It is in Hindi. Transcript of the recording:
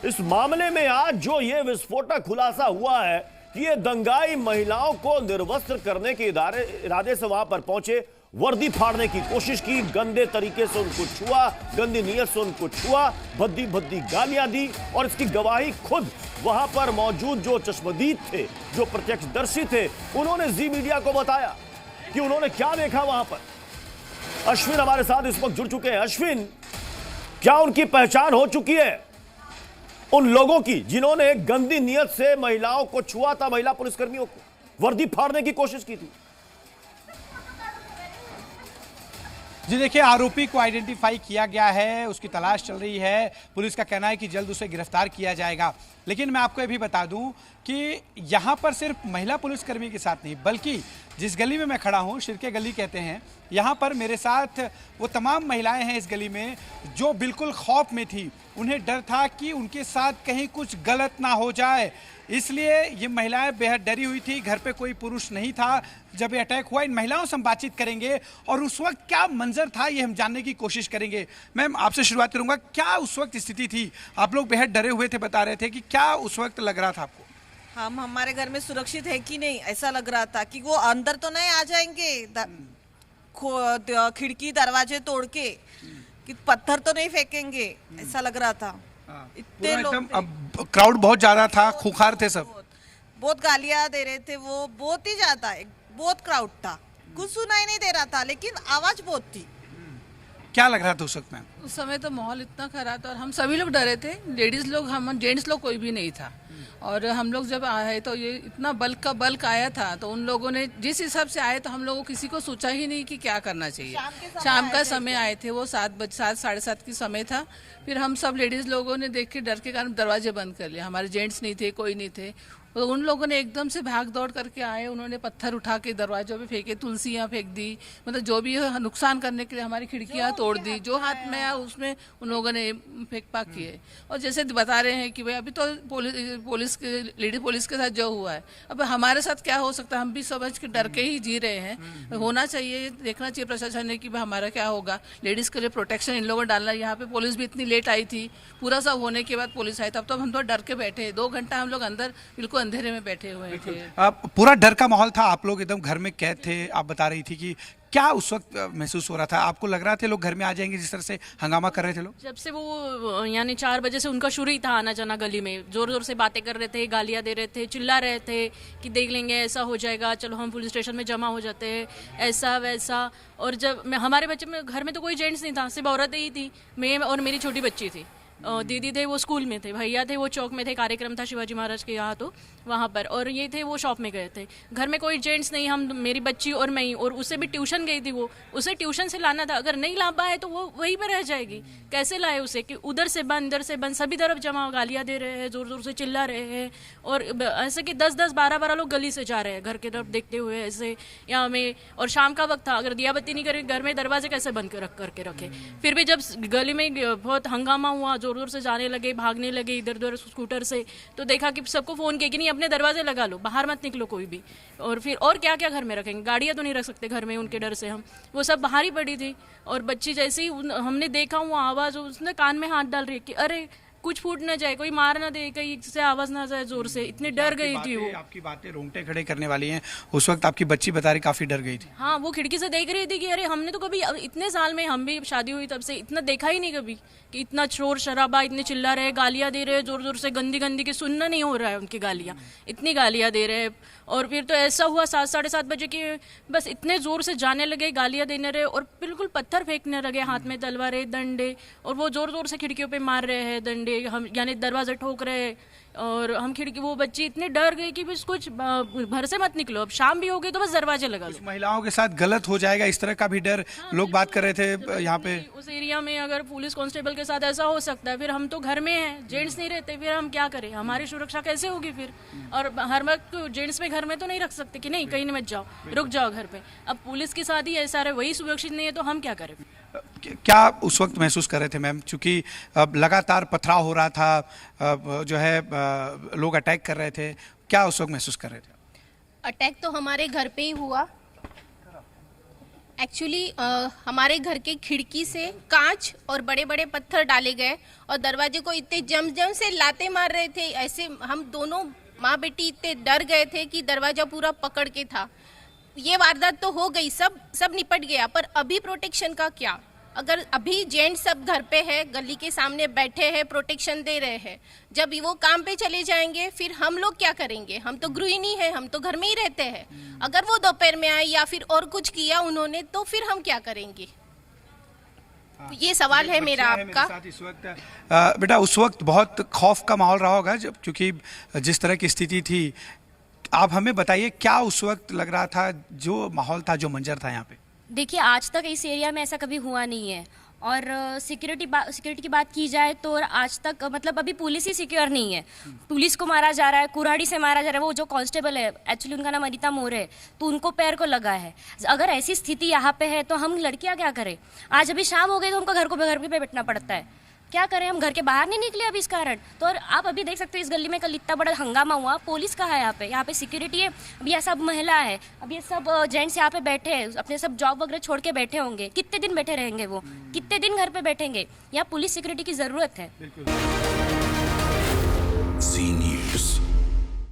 इस मामले में आज जो ये विस्फोटक खुलासा हुआ है कि ये दंगाई महिलाओं को निर्वस्त्र करने के इरादे से वहां पर पहुंचे, वर्दी फाड़ने की कोशिश की, गंदे तरीके से उनको छुआ, गंदी नीयत से उनको छुआ, भद्दी भद्दी गालियां दी। और इसकी गवाही खुद वहां पर मौजूद जो चश्मदीद थे, जो प्रत्यक्षदर्शी थे, उन्होंने जी मीडिया को बताया कि उन्होंने क्या देखा वहां पर। अश्विन हमारे साथ इस वक्त जुड़ चुके हैं। अश्विन, क्या उनकी पहचान हो चुकी है उन लोगों की जिन्होंने गंदी नीयत से महिलाओं को छुआ था, महिला पुलिसकर्मियों को वर्दी फाड़ने की कोशिश की थी? जी देखिए, आरोपी को आइडेंटिफाई किया गया है, उसकी तलाश चल रही है। पुलिस का कहना है कि जल्द उसे गिरफ्तार किया जाएगा। लेकिन मैं आपको ये भी बता दूं कि यहाँ पर सिर्फ महिला पुलिसकर्मी के साथ नहीं, बल्कि जिस गली में मैं खड़ा हूँ, शिरके गली कहते हैं, यहाँ पर मेरे साथ वो तमाम महिलाएं हैं इस गली में जो बिल्कुल खौफ में थी। उन्हें डर था कि उनके साथ कहीं कुछ गलत ना हो जाए, इसलिए ये महिलाएं बेहद डरी हुई थी। घर पे कोई पुरुष नहीं था जब ये अटैक हुआ। इन महिलाओं से हम बातचीत करेंगे और उस वक्त क्या मंजर था ये हम जानने की कोशिश करेंगे। मैम, आपसे शुरुआत करूंगा, क्या उस वक्त स्थिति थी? आप लोग बेहद डरे हुए थे, बता रहे थे कि क्या उस वक्त लग रहा था आपको? हम हमारे घर में सुरक्षित है कि नहीं, ऐसा लग रहा था कि वो अंदर तो नहीं आ जाएंगे, खिड़की दरवाजे तोड़ के, कि पत्थर तो नहीं फेंकेंगे, ऐसा लग रहा था। इतने लोग, क्राउड बहुत ज्यादा था, खूंखार थे सब, बहुत गालियां दे रहे थे वो, बहुत ही ज्यादा, बहुत क्राउड था। कुछ सुनाई नहीं दे रहा था लेकिन आवाज बहुत थी। क्या लग रहा था उस वक्त? मैम, उस समय तो माहौल इतना खराब था और हम सभी लोग डरे थे। लेडीज लोग, हम जेंट्स लोग कोई भी नहीं था। और हम लोग जब आए तो ये इतना बल्क आया था, तो उन लोगों ने जिस हिसाब से आए तो हम लोगों किसी को सोचा ही नहीं कि क्या करना चाहिए। शाम का समय आए थे वो, 7:30 की समय था। फिर हम सब लेडीज लोगों ने देख के डर के कारण दरवाजे बंद कर लिए। हमारे जेंट्स नहीं थे, कोई नहीं थे। तो उन लोगों ने एकदम से भाग दौड़ करके आए, उन्होंने पत्थर उठा के दरवाजों पे फेंके, तुलसियाँ फेंक दी, मतलब जो भी नुकसान करने के लिए हमारी खिड़कियाँ तोड़ दी, जो हाथ में आया उसमें उन लोगों ने फेंक पाक किए। और जैसे बता रहे हैं कि भाई अभी तो लेडी पुलिस के साथ जो हुआ है, अब हमारे साथ क्या हो सकता है, हम भी समझ के डर के ही जी रहे हैं। होना चाहिए, देखना चाहिए प्रशासन ने कि भाई हमारा क्या होगा। लेडीज के लिए प्रोटेक्शन इन लोगों ने डालना। यहाँ पे पुलिस भी इतनी लेट आई थी, पूरा सब होने के बाद पुलिस आई, तब तो हम तो डर के बैठे। 2 घंटा हम लोग अंदर बिल्कुल अंधेरे में बैठे हुए थे। पूरा डर का माहौल था, आप लोग एकदम घर में कैद थे। आप बता रही थी कि क्या उस वक्त महसूस हो रहा था? आपको लग रहा था लोग घर में आ जाएंगे जिस तरह से हंगामा कर रहे थे लोग? जब से वो यानी 4 बजे से उनका शुरू ही था आना जाना, गली में जोर जोर से बातें कर रहे थे, गालियां दे रहे थे, चिल्ला रहे थे कि देख लेंगे, ऐसा हो जाएगा, चलो हम पुलिस स्टेशन में जमा हो जाते हैं, ऐसा वैसा। और जब हमारे बच्चे में घर में तो कोई जेंट्स नहीं था, सिर्फ औरतें ही थी, मैं और मेरी छोटी बच्ची थी। दीदी थे वो स्कूल में थे, भैया थे वो चौक में थे, कार्यक्रम था शिवाजी महाराज के यहाँ, तो वहाँ पर। और ये थे वो शॉप में गए थे। घर में कोई जेंट्स नहीं, हम, मेरी बच्ची और मैं ही। और उसे भी ट्यूशन गई थी वो, उसे ट्यूशन से लाना था। अगर नहीं ला पाए तो वो वहीं पर रह जाएगी। कैसे लाए उसे कि उधर से बंद, इधर से बंद, सभी तरफ जमा, गालियाँ दे रहे हैं, जोर जोर से चिल्ला रहे हैं। और ऐसे कि 10-10, 12-12 लोग गली से जा रहे हैं घर की तरफ देखते हुए ऐसे यहाँ में। और शाम का वक्त था, अगर दिया बत्ती नहीं करे घर में, दरवाजे कैसे बंद करके रखे। फिर भी जब गली में बहुत हंगामा हुआ, जोर जोर से जाने लगे, भागने लगे इधर उधर स्कूटर से, तो देखा कि सबको फोन किया कि नहीं अपने दरवाजे लगा लो, बाहर मत निकलो कोई भी। और फिर और क्या क्या घर में रखेंगे, गाड़ियां तो नहीं रख सकते घर में उनके डर से हम, वो सब बाहर ही पड़ी थी। और बच्ची जैसे ही हमने देखा वो आवाज, उसने कान में हाथ डाल रही है कि अरे कुछ फूट ना जाए, कोई मार ना दे, कहीं से आवाज ना जाए जोर से। इतनी डर गई थी वो। आपकी बातें रोंगटे खड़े करने वाली हैं। उस वक्त आपकी बच्ची बता रही काफी डर गई थी। हाँ, वो खिड़की से देख रही थी कि अरे हमने तो कभी इतने साल में, हम भी शादी हुई तब से इतना देखा ही नहीं कभी कि इतना शोर शराबा, इतने चिल्ला रहे, गालियां दे रहे जोर जोर से, गंदी गंदी की सुनना नहीं हो रहा है उनकी गालियां, इतनी गालियां दे रहे। और फिर तो ऐसा हुआ 7-7:30 बजे की बस इतने जोर से जाने लगे, गालियां देने रहे और बिल्कुल पत्थर फेंकने लगे, हाथ में तलवारें, डंडे। और वो जोर जोर से खिड़कियों पे मार रहे हैं डंडे, हम यानी दरवाजे ठोक रहे हैं। और हम खिड़की, वो बच्ची इतनी डर गई कि बस कुछ घर से मत निकलो, अब शाम भी हो गई तो बस दरवाजे लगा लो। महिलाओं के साथ गलत हो जाएगा इस तरह का भी डर लोग बात कर रहे थे यहाँ पे। उस एरिया में अगर पुलिस कांस्टेबल के साथ ऐसा हो सकता है, फिर हम तो घर में हैं, जेंट्स नहीं रहते, फिर हम क्या करें, हमारी सुरक्षा कैसे होगी फिर? और हर वक्त जेंट्स में घर में तो नहीं रख सकते कि नहीं कहीं मत जाओ, रुक जाओ घर पे। अब पुलिस के साथ ही ऐसा रहे, वही सुरक्षित नहीं है तो हम क्या करें? क्या उस वक्त महसूस कर रहे थे मैम? चूंकि अब लगातार पथराव हो रहा था, जो है लोग अटैक कर रहे थे, क्या उस वक्त महसूस कर रहे थे? अटैक तो हमारे घर पे ही हुआ। एक्चुअली हमारे घर के खिड़की से कांच और बड़े बड़े पत्थर डाले गए और दरवाजे को इतने जम से लाते मार रहे थे। ऐसे हम दोनों माँ बेटी इतने डर गए थे कि दरवाजा पूरा पकड़ के था। ये वारदात तो हो गई, सब निपट गया, पर अभी प्रोटेक्शन का क्या? अगर अभी जेंट्स सब घर पे है, गली के सामने बैठे हैं, प्रोटेक्शन दे रहे हैं, जब वो काम पे चले जाएंगे फिर हम लोग क्या करेंगे? हम तो गृहिणी है, हम तो घर में ही रहते हैं। अगर वो दोपहर में आए या फिर और कुछ किया उन्होंने तो फिर हम क्या करेंगे? ये सवाल है मेरा आपका। साथ इस वक्त बेटा उस वक्त बहुत खौफ का माहौल रहा होगा जब, क्योंकि जिस तरह की स्थिति थी, आप हमें बताइए क्या उस वक्त लग रहा था, जो माहौल था, जो मंजर था यहाँ पे? देखिए, आज तक इस एरिया में ऐसा कभी हुआ नहीं है। और सिक्योरिटी की बात की जाए तो आज तक मतलब अभी पुलिस ही सिक्योर नहीं है। पुलिस को मारा जा रहा है, कुऱ्हाड़ी से मारा जा रहा है। वो जो कांस्टेबल है, एक्चुअली उनका नाम अनिता मोरे है, तो उनको पैर को लगा है। अगर ऐसी स्थिति यहाँ पे है तो हम लड़कियाँ क्या करें? आज अभी शाम हो गई तो हमको घर पे बैठना पड़ता है। क्या करें? हम घर के बाहर नहीं निकले अभी इस कारण। तो और आप अभी देख सकते हो इस गली में कल इतना बड़ा हंगामा हुआ, पुलिस कहाँ है यहाँ पे सिक्योरिटी है? अभी ये सब महिला है, अभी ये सब जेंट्स यहाँ पे बैठे हैं, अपने सब जॉब वगैरह छोड़ के बैठे होंगे। कितने दिन बैठे रहेंगे वो? कितने दिन घर पे बैठेंगे? यहाँ पुलिस सिक्योरिटी की जरूरत है। Zee News.